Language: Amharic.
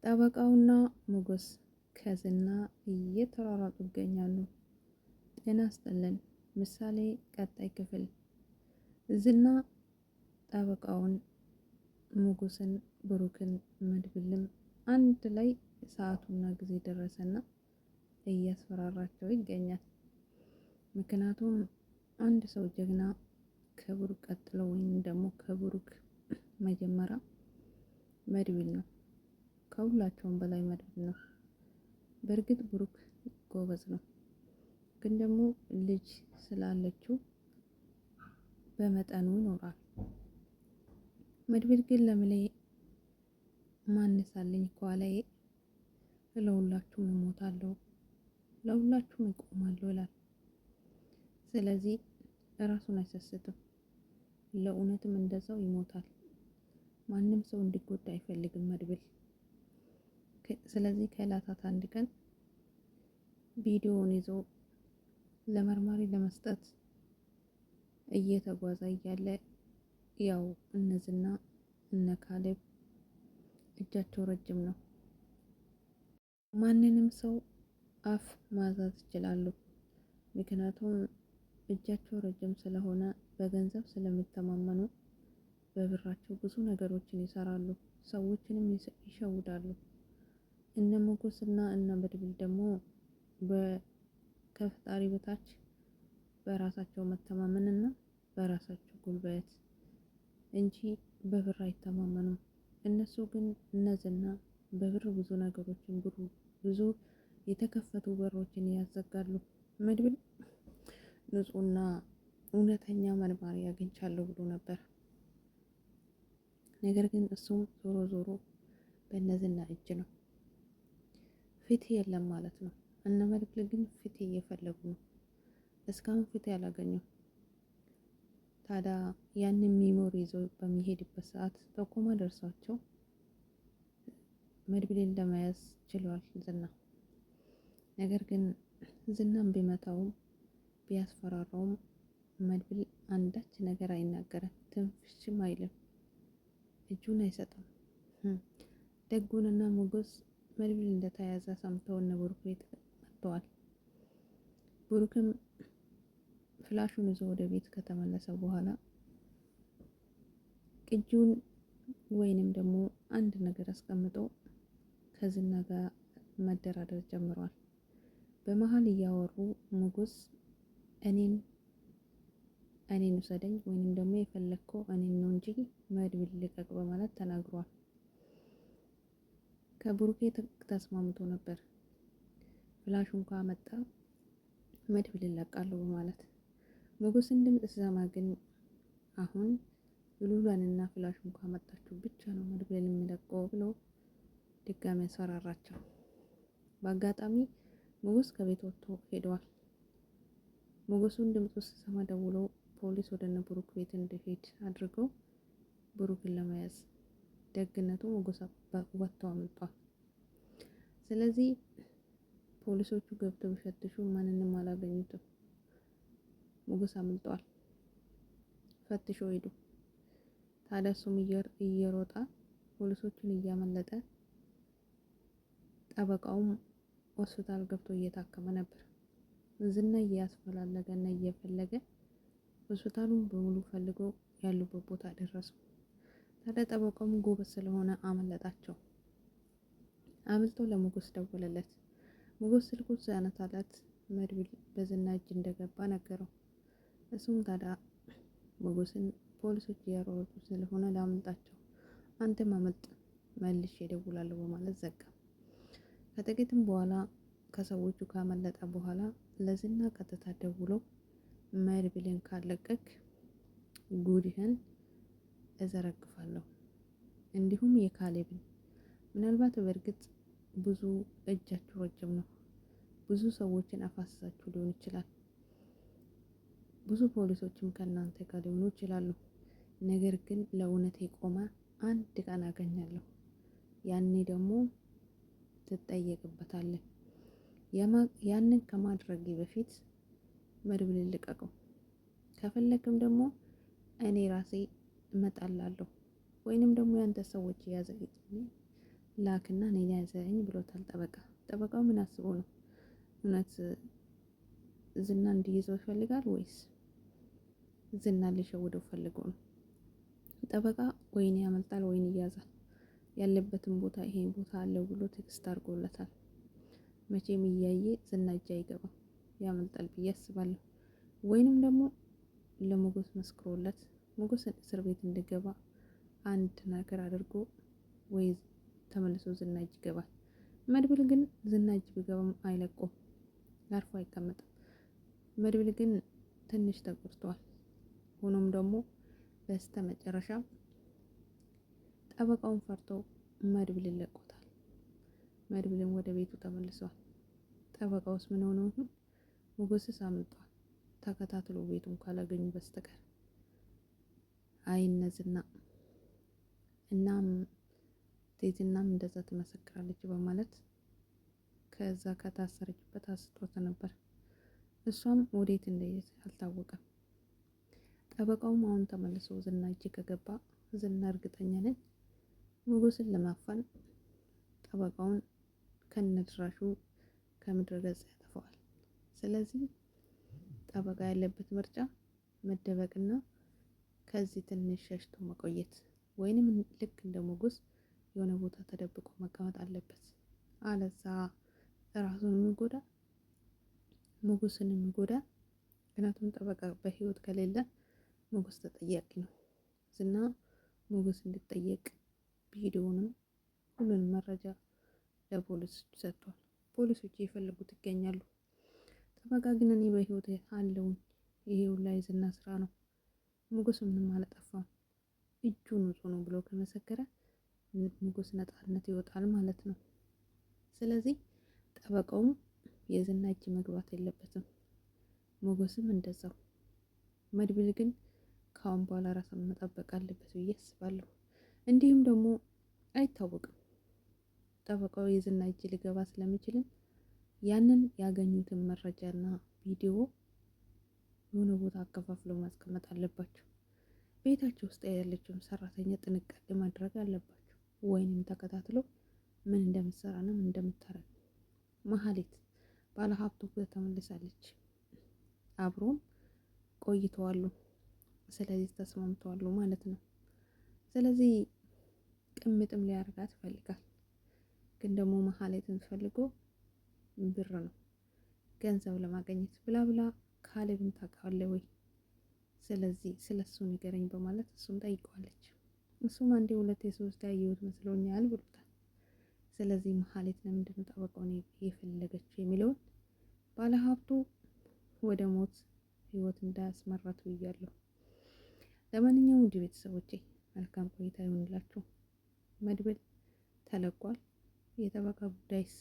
ጠበቃውና ሞገስ ከዝና እየተሯሯጡ ይገኛሉ። ጤና ይስጥልን ምሳሌ ቀጣይ ክፍል። ዝና ጠበቃውን ሞገስን፣ ብሩክን፣ መድብልም አንድ ላይ ሰዓቱና ጊዜ ደረሰና እያስፈራራቸው ይገኛል። ምክንያቱም አንድ ሰው ጀግና ከብሩክ ቀጥሎ ወይም ደግሞ ከብሩክ መጀመሪያ መድብል ነው። ከሁላቸውም በላይ መድብል ነው። በእርግጥ ብሩክ ጎበዝ ነው፣ ግን ደግሞ ልጅ ስላለችው በመጠኑ ይኖራል። መድብል ግን ለምሌ ማንሳለኝ ከኋላዬ ለሁላችሁም እሞታለሁ፣ ለሁላችሁም እቆማለሁ ይላል። ስለዚህ እራሱን አይሰስትም፣ ለእውነትም እንደዛው ይሞታል። ማንም ሰው እንዲጎዳ አይፈልግም መድብል። ስለዚህ ከዕለታት አንድ ቀን ቪዲዮውን ይዞ ለመርማሪ ለመስጠት እየተጓዘ እያለ ያው እነዝና እነ ካሌብ እጃቸው ረጅም ነው። ማንንም ሰው አፍ ማዛዝ ይችላሉ። ምክንያቱም እጃቸው ረጅም ስለሆነ በገንዘብ ስለሚተማመኑ በብራቸው ብዙ ነገሮችን ይሰራሉ፣ ሰዎችንም ይሸውዳሉ። እነ ሞገስና እነ መድብል ደግሞ ከፈጣሪ በታች በራሳቸው መተማመንና በራሳቸው ጉልበት እንጂ በብር አይተማመኑም። እነሱ ግን እነዝና በብር ብዙ ነገሮችን ብዙ የተከፈቱ በሮችን ያዘጋሉ። መድብል ንጹህና እውነተኛ መርማሪ አግኝቻለሁ ብሎ ነበር። ነገር ግን እሱም ዞሮ ዞሮ በእነዝና እጅ ነው። ፍትህ የለም ማለት ነው። እነ መድብል ግን ፍትህ እየፈለጉ ነው። እስካሁን ፍትህ አላገኙም። ታዲያ ያንን ሚሞሪ ይዘው በሚሄድበት ሰዓት ጠቆማ ደርሷቸው መድብልን ለመያዝ ችሏል ዝና። ነገር ግን ዝናም ቢመታውም ቢያስፈራራውም መድብል አንዳች ነገር አይናገርም፣ ትንፍሽም አይልም፣ እጁን አይሰጥም። ደጉንና ሞገስ መድብል እንደተያዘ ሰምተው እነ ብሩክ ቤት መጥተዋል። ብሩክም ፍላሹን ይዞ ወደ ቤት ከተመለሰ በኋላ ቅጂውን ወይንም ደግሞ አንድ ነገር አስቀምጦ ከዝና ጋር መደራደር ጀምሯል። በመሀል እያወሩ ሞገስ እኔን ውሰደኝ ወይንም ደግሞ የፈለግከው እኔን ነው እንጂ መድብል ልቀቅ በማለት ተናግሯል። ከብሩኬ ተስማምቶ ነበር። ፍላሹን ካመጣ መድብል ይለቃሉ በማለት ሞገስን ድምፅ ሲሰማ ግን አሁን ሉላንና ፍላሹን ካመጣችሁ ብቻ ነው መድብል የሚለቀው ብሎ ድጋሚ ያስፈራራቸው። በአጋጣሚ ሞገስ ከቤት ወጥቶ ሄደዋል። ሞገሱን ድምፁ ሲሰማ ደውሎ ፖሊስ ወደ እነ ብሩክ ቤት እንዲሄድ አድርገው ብሩክን ለመያዝ ደግነቱ ሞገስ ወጥቶ አምልጧል። ስለዚህ ፖሊሶቹ ገብተው ቢፈትሹ ማንንም አላገኙትም። ሞገስ አምልጧል። ፈትሾ ሄዱ። ታዲያ እሱም እየሮጣ ፖሊሶቹን እያመለጠ ጠበቃውም ሆስፒታል ገብቶ እየታከመ ነበር። ዝና እያስፈላለገና እየፈለገ ሆስፒታሉን በሙሉ ፈልጎ ያሉበት ቦታ ደረሱ። ታዲያ ጠበቃውም ጎበዝ ስለሆነ አመለጣቸው። አምልጦ ለሞገስ ደወለለት። ሞገስ ስልኩን ሲያነሳለት መድብል በዝና እጅ እንደገባ ነገረው። እሱም ታዲያ ሞገስን ፖሊሶች እያሮጡ ስለሆነ ላምልጣቸው፣ አንተም አመልጥ፣ መልሼ እደውላለሁ በማለት ዘጋ። ከጥቂትም በኋላ ከሰዎቹ ካመለጠ በኋላ ለዝና ቀጥታ ደውሎ መድብልን ካለቀቅ ጉድህን እዘረግፋለሁ፣ እንዲሁም የካሌብን ምናልባት በእርግጥ ብዙ እጃችሁ ረጅም ነው፣ ብዙ ሰዎችን አፋስሳችሁ ሊሆን ይችላል፣ ብዙ ፖሊሶችም ከእናንተ ጋር ሊሆኑ ይችላሉ። ነገር ግን ለእውነት የቆመ አንድ ቀን አገኛለሁ፣ ያኔ ደግሞ ትጠየቅበታለህ። ያንን ከማድረጌ በፊት መድብልን ልቀቀው፣ ከፈለክም ደግሞ እኔ ራሴ እመጣላለሁ፣ ወይንም ደግሞ ያንተ ሰዎች ላክና እኔ ያዘኝ ብሎታል ጠበቃ። ጠበቃው ምን አስቦ ነው? እውነት ዝና እንዲይዘው ይፈልጋል ወይስ ዝና ሊሸውደው ፈልጎ ነው? ጠበቃ ወይን ያመልጣል ወይን ይያዛል። ያለበትን ቦታ ይሄን ቦታ አለው ብሎ ቴክስት አድርጎለታል። መቼም እያየ ዝና እጅ አይገባም፣ ያመልጣል ብዬ አስባለሁ። ወይንም ደግሞ ለሞገስ መስክሮለት ሞገስ እስር ቤት እንዲገባ አንድ ነገር አድርጎ ወይ ተመልሶ ዝና እጅ ይገባል። መድብል ግን ዝና እጅ ቢገባም አይለቆም፣ አርፎ አይቀመጥም። መድብል ግን ትንሽ ተቆርጧል። ሆኖም ደግሞ በስተ መጨረሻ ጠበቃውን ፈርቶ መድብልን ለቆታል። መድብልን ወደ ቤቱ ተመልሷል። ጠበቃውስ ምን ሆኖ ይሁን? ሞገስስ አምልጧል። ተከታትሎ ቤቱን ካላገኙ በስተቀር አይነዝና እናም ቴትናም እንደዛ ትመሰክራለች በማለት ከዛ ከታሰረችበት አስጥቶት ነበር። እሷም ወዴት እንደሄደች አልታወቀም። ጠበቃውም አሁን ተመልሶ ዝና እጅ ከገባ ዝና እርግጠኛ ነኝ ሞገስን ለማፈን ጠበቃውን ከነድራሹ ከምድረ ገጽ ያጠፋዋል። ስለዚህ ጠበቃ ያለበት ምርጫ መደበቅና ከዚህ ትንሽ ሸሽቶ መቆየት ወይንም ልክ እንደ ሞገስ የሆነ ቦታ ተደብቆ መቀመጥ አለበት። አለዛ ራሱን የሚጎዳ ሞገስን የሚጎዳ። ምክንያቱም ጠበቃ በህይወት ከሌለ ሞገስ ተጠያቂ ነው። ዝና ሞገስ እንዲጠየቅ ቪዲዮንም ሁሉንም መረጃ ለፖሊስ ሰጥቷል። ፖሊሶች የፈለጉት ይገኛሉ። ጠበቃ ግን እኔ በህይወት አለውኝ ይሄ ሁላ የዝና ስራ ነው፣ ሞገስ ምንም አላጠፋም፣ እጁ ንጹህ ነው ብሎ ከመሰከረ ሞገስ ነፃነት ይወጣል ማለት ነው። ስለዚህ ጠበቃውም የዝና እጅ መግባት የለበትም፣ ሞገስም እንደዛው። መድብል ግን ከአሁን በኋላ ራሱን መጠበቅ አለበት ብዬ አስባለሁ። እንዲሁም ደግሞ አይታወቅም ጠበቃው የዝና እጅ ሊገባ ስለሚችልም ያንን ያገኙትን መረጃና ቪዲዮ የሆነ ቦታ አከፋፍለው ማስቀመጥ አለባቸው። ቤታቸው ውስጥ ያለችውን ሰራተኛ ጥንቃቄ ማድረግ አለባቸው። ወይንም ተከታትለው ምን እንደምትሰራና ምን እንደምታረግ። መሀሌት ባለሀብቱ ተመልሳለች። አብሮም ቆይተዋሉ። ስለዚህ ተስማምተዋሉ ማለት ነው። ስለዚህ ቅምጥም ሊያደርጋት ይፈልጋል። ግን ደግሞ መሀሌትን ፈልጎ ብር ነው ገንዘብ ለማግኘት ብላ ብላ ካሌብን ታውቃለህ ወይ? ስለዚህ ስለሱ ንገረኝ በማለት እሱም ጠይቀዋለች። እሱም አንዴ ሁለቴ ሶስት ያየሁት መስሎኛል ብሎታል። ስለዚህ መሀሌት ለምንድነው ጠበቃውን የፈለገችው የሚለውን ባለሀብቱ ወደ ሞት ህይወት እንዳያስመራቱ እያለሁ። ለማንኛውም ውድ ቤተሰቦቼ መልካም ቆይታ ይሆንላችሁ። መድብል ተለቋል። የጠበቃ ጉዳይስ